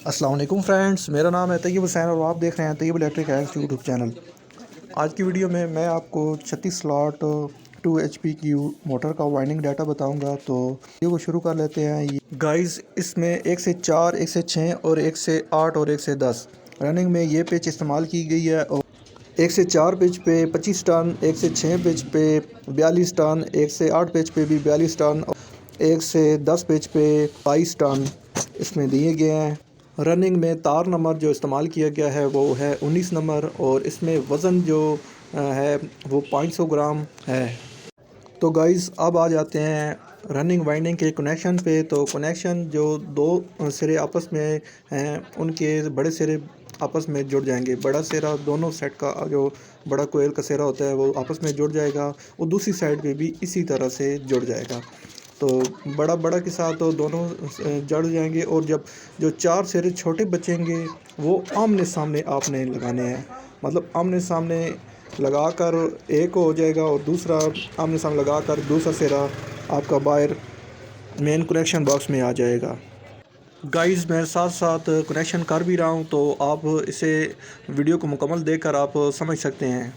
अस्सलाम वालेकुम फ्रेंड्स, मेरा नाम है तैयब हुसैन और आप देख रहे हैं Tayyab electric hacks YouTube channel. आज की वीडियो में मैं आपको 36 स्लॉट 2 HP की मोटर का वाइंडिंग डाटा बताऊंगा। तो वीडियो को शुरू कर लेते हैं। ये गाइस, इसमें 1 से 4, 1 से 6 और 1 से 8 और 1 से 10 रनिंग में ये पिच इस्तेमाल की गई है। और 1 से 4 पिच पे 25 टन, 1 से 6 पिच पे 42 टन, 1 से 8 पिच पे भी 42 टन, 1 से 10 पिच पे 22 टन इसमें दिए गए हैं। रनिंग में तार नंबर जो इस्तेमाल किया गया है वो है 19 नंबर और इसमें वज़न जो है वो 500 ग्राम है। तो गाइस, अब आ जाते हैं रनिंग वाइंडिंग के कनेक्शन पे। तो कनेक्शन जो दो सिरे आपस में हैं उनके बड़े सिरे आपस में जुड़ जाएंगे। बड़ा सिरा दोनों सेट का जो बड़ा कोयल का सिरा होता है वो आपस में जुड़ जाएगा और दूसरी साइड पे भी इसी तरह से जुड़ जाएगा। तो बड़ा बड़ा के साथ तो दोनों जड़ जाएंगे और जब जो 4 सिरे छोटे बचेंगे वो आमने सामने आपने लगाने हैं। मतलब आमने सामने लगाकर एक हो जाएगा और दूसरा आमने सामने लगाकर दूसरा सिरा आपका बाहर मेन कनेक्शन बॉक्स में आ जाएगा। गाइस, मैं साथ साथ कनेक्शन कर भी रहा हूँ तो आप इसे वीडियो को मुकम्मल देखकर आप समझ सकते हैं।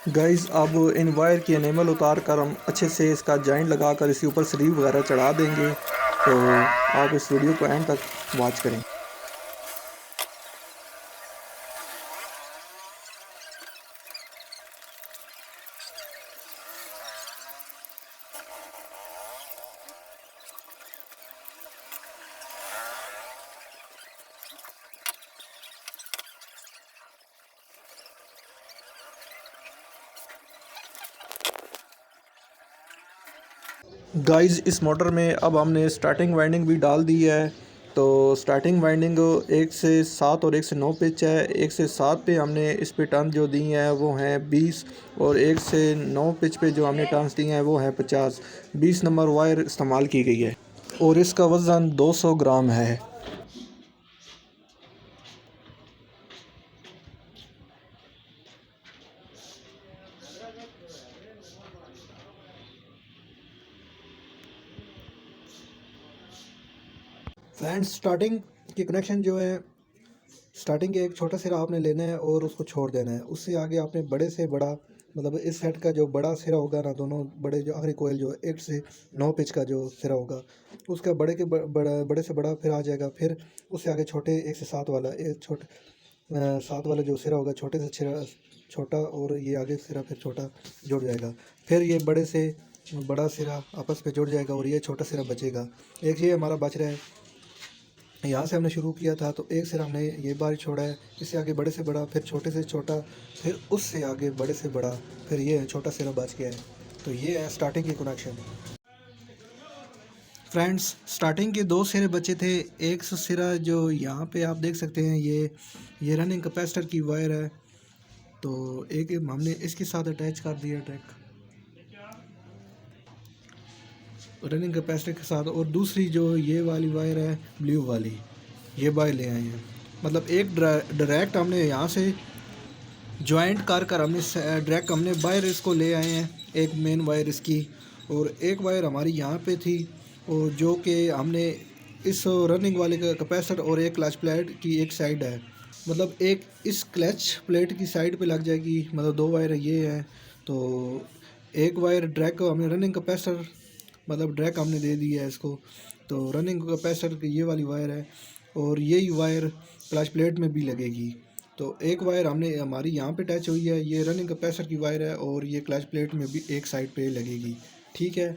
गाइस, अब इन वायर की एनेमल उतार कर हम अच्छे से इसका जॉइंट लगा कर इसके ऊपर स्लीव वगैरह चढ़ा देंगे। तो आप इस वीडियो को एंड तक वॉच करें। गाइस, इस मोटर में अब हमने स्टार्टिंग वाइंडिंग भी डाल दी है। तो स्टार्टिंग वाइंडिंग 1 से 7 और 1 से 9 पिच है। 1 से 7 पे हमने इस पे टर्न जो दी हैं वो हैं 20 और 1 से 9 पिच पे जो हमने टर्न्स दी हैं वो हैं 50। 20 नंबर वायर इस्तेमाल की गई है और इसका वज़न 200 ग्राम है। फ्रेंड्स, स्टार्टिंग की कनेक्शन जो है, स्टार्टिंग के एक छोटा सिरा आपने लेना है और उसको छोड़ देना है। उससे आगे आपने बड़े से बड़ा, मतलब इस सेट का जो बड़ा सिरा होगा ना, दोनों बड़े जो आखिरी कोयल जो 8 से 9 पिच का जो सिरा होगा उसका बड़े के बड़े से बड़ा फिर आ जाएगा। फिर उससे आगे छोटे 1 से 7 वाला, एक छोटे 7 वाला जो सिरा होगा छोटे से सिरा छोटा और ये आगे सिरा फिर छोटा जुड़ जाएगा। फिर ये बड़े से बड़ा सिरा आपस में जुड़ जाएगा और ये छोटा सिरा बचेगा। एक ये हमारा बच रहा है। यहाँ से हमने शुरू किया था तो एक सिरा हमने ये बार छोड़ा है, इससे आगे बड़े से बड़ा, फिर छोटे से छोटा, फिर उससे आगे बड़े से बड़ा, फिर ये छोटा सिरा बच गया है। तो ये है स्टार्टिंग की कनेक्शन। फ्रेंड्स, स्टार्टिंग के 2 सिरे बचे थे। एक सिरा जो यहाँ पे आप देख सकते हैं, ये रनिंग कैपेसिटर की वायर है। तो एक हमने इसके साथ अटैच कर दिया ट्रैक रनिंग कैपेसिटर के साथ, और दूसरी जो ये वाली वायर है ब्लू वाली, ये वायर ले आए हैं। मतलब एक डायरेक्ट हमने यहाँ से जॉइंट कर हमने डायरेक्ट हमने वायर इसको ले आए हैं, एक मेन वायर इसकी, और एक वायर हमारी यहाँ पे थी और जो कि हमने इस रनिंग वाले का कैपेसिटर और एक क्लच प्लेट की एक साइड है, मतलब एक इस क्लच प्लेट की साइड पे लग जाएगी। मतलब 2 वायर ये हैं। तो एक वायर ड्रैग हमने रनिंग कैपेसिटर, मतलब ड्रैग हमने दे दी है इसको। तो रनिंग कैपेसिटर की ये वाली वायर है और यही वायर क्लच प्लेट में भी लगेगी। तो एक वायर हमने हमारी यहाँ पे अटैच हुई है, ये रनिंग कैपेसिटर की वायर है और ये क्लच प्लेट में भी एक साइड पे लगेगी। ठीक है।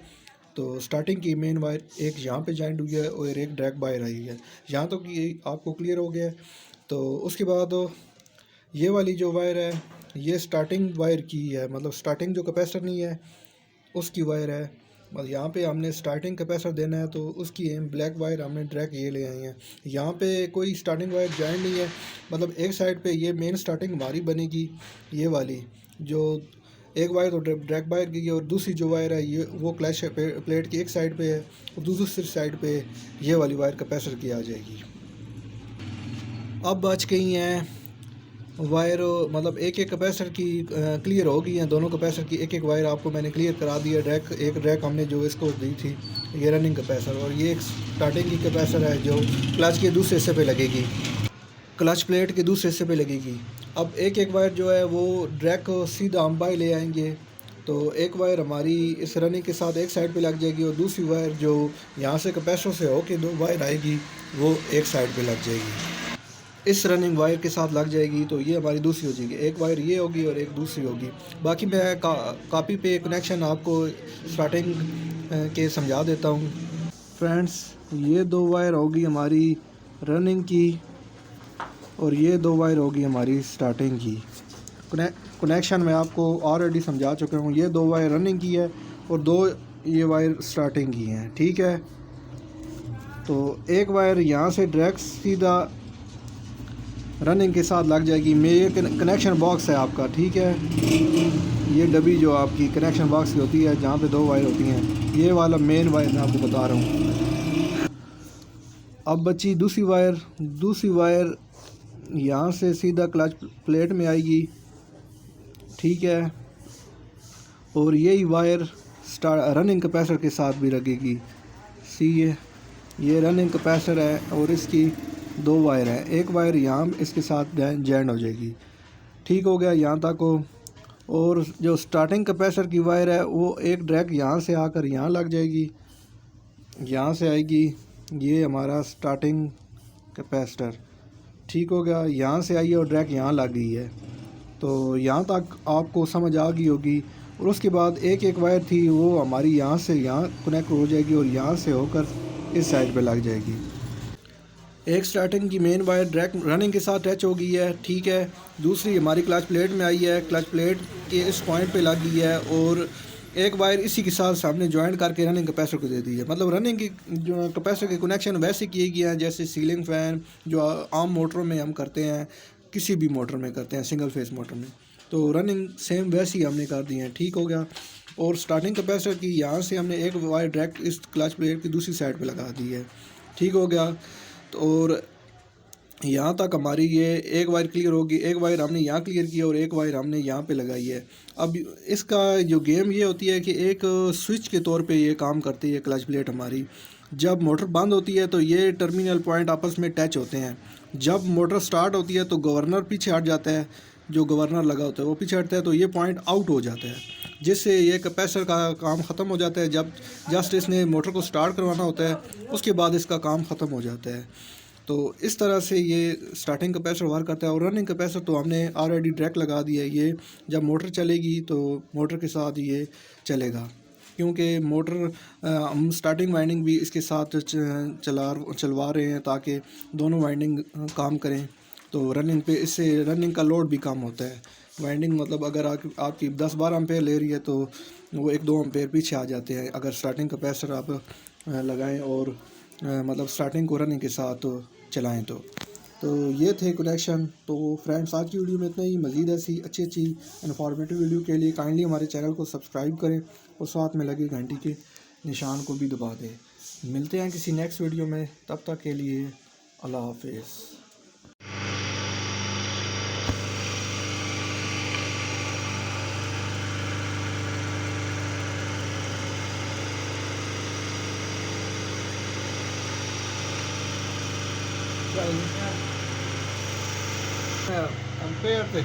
तो स्टार्टिंग की मेन वायर एक यहाँ पे जॉइंट हुई है और एक ड्रैग वायर आई है। यहाँ तो कि आपको क्लियर हो गया है। तो उसके बाद ये वाली जो वायर है ये स्टार्टिंग वायर की है, मतलब स्टार्टिंग जो कैपेसिटर नहीं है उसकी वायर है। बस यहाँ पे हमने स्टार्टिंग कैपेसिटर देना है तो उसकी एम ब्लैक वायर हमने डायरेक्ट ये ले आए हैं। यहाँ पे कोई स्टार्टिंग वायर जॉइंट नहीं है, मतलब एक साइड पे ये मेन स्टार्टिंग हमारी बनेगी ये वाली, जो एक वायर तो डायरेक्ट वायर की है और दूसरी जो वायर है ये वो क्लैश प्लेट की एक साइड पे है और दूसरी साइड पे ये वाली वायर कैपेसिटर की आ जाएगी। अब बच गई हैं वायर, मतलब एक एक कैपेसिटर की क्लियर हो गई हैं, दोनों कैपेसिटर की एक एक वायर आपको मैंने क्लियर करा दी है। एक ड्रैक हमने जो इसको दी थी ये रनिंग कैपेसिटर, और ये एक स्टार्टिंग की कैपेसिटर है जो क्लच के दूसरे हिस्से पे लगेगी, क्लच प्लेट के दूसरे हिस्से पे लगेगी। अब एक एक वायर जो है वो ड्रैक को सीधा हम बाहर ले आएंगे, तो एक वायर हमारी इस रनिंग के साथ एक साइड पे लग जाएगी और दूसरी वायर जो यहाँ से कैपेसिटर से होके दो वायर आएगी वो एक साइड पे लग जाएगी, इस रनिंग वायर के साथ लग जाएगी। तो ये हमारी दूसरी हो जाएगी, एक वायर ये होगी और एक दूसरी होगी। बाकी मैं कॉपी पे कनेक्शन आपको स्टार्टिंग के समझा देता हूँ। फ्रेंड्स, ये दो वायर होगी हमारी रनिंग की और ये दो वायर होगी हमारी स्टार्टिंग की। कनेक्शन मैं आपको ऑलरेडी समझा चुका हूँ। ये दो वायर रनिंग की है और दो ये वायर स्टार्टिंग की हैं, ठीक है। तो एक वायर यहाँ से डायरेक्ट सीधा रनिंग के साथ लग जाएगी। ये कनेक्शन बॉक्स है आपका, ठीक है। ये डब्बी जो आपकी कनेक्शन बॉक्स की होती है जहाँ पे दो वायर होती हैं, ये वाला मेन वायर मैं आपको बता रहा हूँ। अब बची दूसरी वायर, दूसरी वायर यहाँ से सीधा क्लच प्लेट में आएगी, ठीक है। और यही वायर रनिंग कैपेसिटर के साथ भी लगेगी। सी ये रनिंग कैपेसिटर है और इसकी दो वायर है, एक वायर यहाँ इसके साथ जॉइंट हो जाएगी, ठीक हो गया यहाँ तक हो। और जो स्टार्टिंग कैपेसिटर की वायर है वो एक ड्रैग यहाँ से आकर यहाँ लग जाएगी, यहाँ से आएगी, ये हमारा स्टार्टिंग कैपेसिटर, ठीक हो गया। यहाँ से आई है और ड्रैग यहाँ लग गई है, तो यहाँ तक आपको समझ आ गई होगी। और उसके बाद एक एक वायर थी वो हमारी यहाँ से यहाँ कनेक्ट हो जाएगी और यहाँ से होकर इस साइड पे लग जाएगी। एक स्टार्टिंग की मेन वायर डायरेक्ट रनिंग के साथ टच हो गई है, ठीक है। दूसरी हमारी क्लच प्लेट में आई है, क्लच प्लेट के इस पॉइंट पे लग गई है और एक वायर इसी के साथ सामने ज्वाइंट करके रनिंग कैपेसिटर को दे दी है। मतलब रनिंग की जो कैपेसिटर के कनेक्शन वैसे किए गए हैं जैसे सीलिंग फ़ैन जो आम मोटरों में हम करते हैं, किसी भी मोटर में करते हैं, सिंगल फेस मोटर में, तो रनिंग सेम वैसे ही हमने कर दी है, ठीक हो गया। और स्टार्टिंग कैपेसिटर की यहाँ से हमने एक वायर डायरेक्ट इस क्लच प्लेट की दूसरी साइड पे लगा दी है, ठीक हो गया। तो और यहाँ तक हमारी ये एक वायर क्लियर होगी, एक वायर हमने यहाँ क्लियर की और एक वायर हमने यहाँ पे लगाई है। अब इसका जो गेम ये होती है कि एक स्विच के तौर पे ये काम करती है क्लच प्लेट हमारी। जब मोटर बंद होती है तो ये टर्मिनल पॉइंट आपस में टच होते हैं, जब मोटर स्टार्ट होती है तो गवर्नर पीछे हट जाता है, जो गवर्नर लगा होता है वो पीछे हटता है, तो ये पॉइंट आउट हो जाता है, जिससे ये कैपेसिटर का काम ख़त्म हो जाता है। जब जस्ट इसने मोटर को स्टार्ट करवाना होता है उसके बाद इसका काम ख़त्म हो जाता है। तो इस तरह से ये स्टार्टिंग कैपेसिटर वर्क करता है। और रनिंग कैपेसिटर तो हमने ऑलरेडी डायरेक्ट लगा दिया है, ये जब मोटर चलेगी तो मोटर के साथ ये चलेगा, क्योंकि मोटर हम स्टार्टिंग वाइंडिंग भी इसके साथ चलवा रहे हैं ताकि दोनों वाइंडिंग काम करें। तो रनिंग पे इससे रनिंग का लोड भी कम होता है। वाइंडिंग मतलब अगर आपकी 10-12 एम्पेयर ले रही है तो वो 1-2 एम्पेयर पीछे आ जाते हैं अगर स्टार्टिंग कैपेसिटर आप लगाएं और मतलब स्टार्टिंग को रनिंग के साथ चलाएं तो ये थे कनेक्शन। तो फ्रेंड्स, आज की वीडियो में इतना ही। मज़ीद ऐसी अच्छी इन्फॉर्मेटिव वीडियो के लिए काइंडली हमारे चैनल को सब्सक्राइब करें और साथ में लगे घंटी के निशान को भी दबा दें। मिलते हैं किसी नेक्स्ट वीडियो में, तब तक के लिए अल्लाह हाफिज़। एम्पेयर थे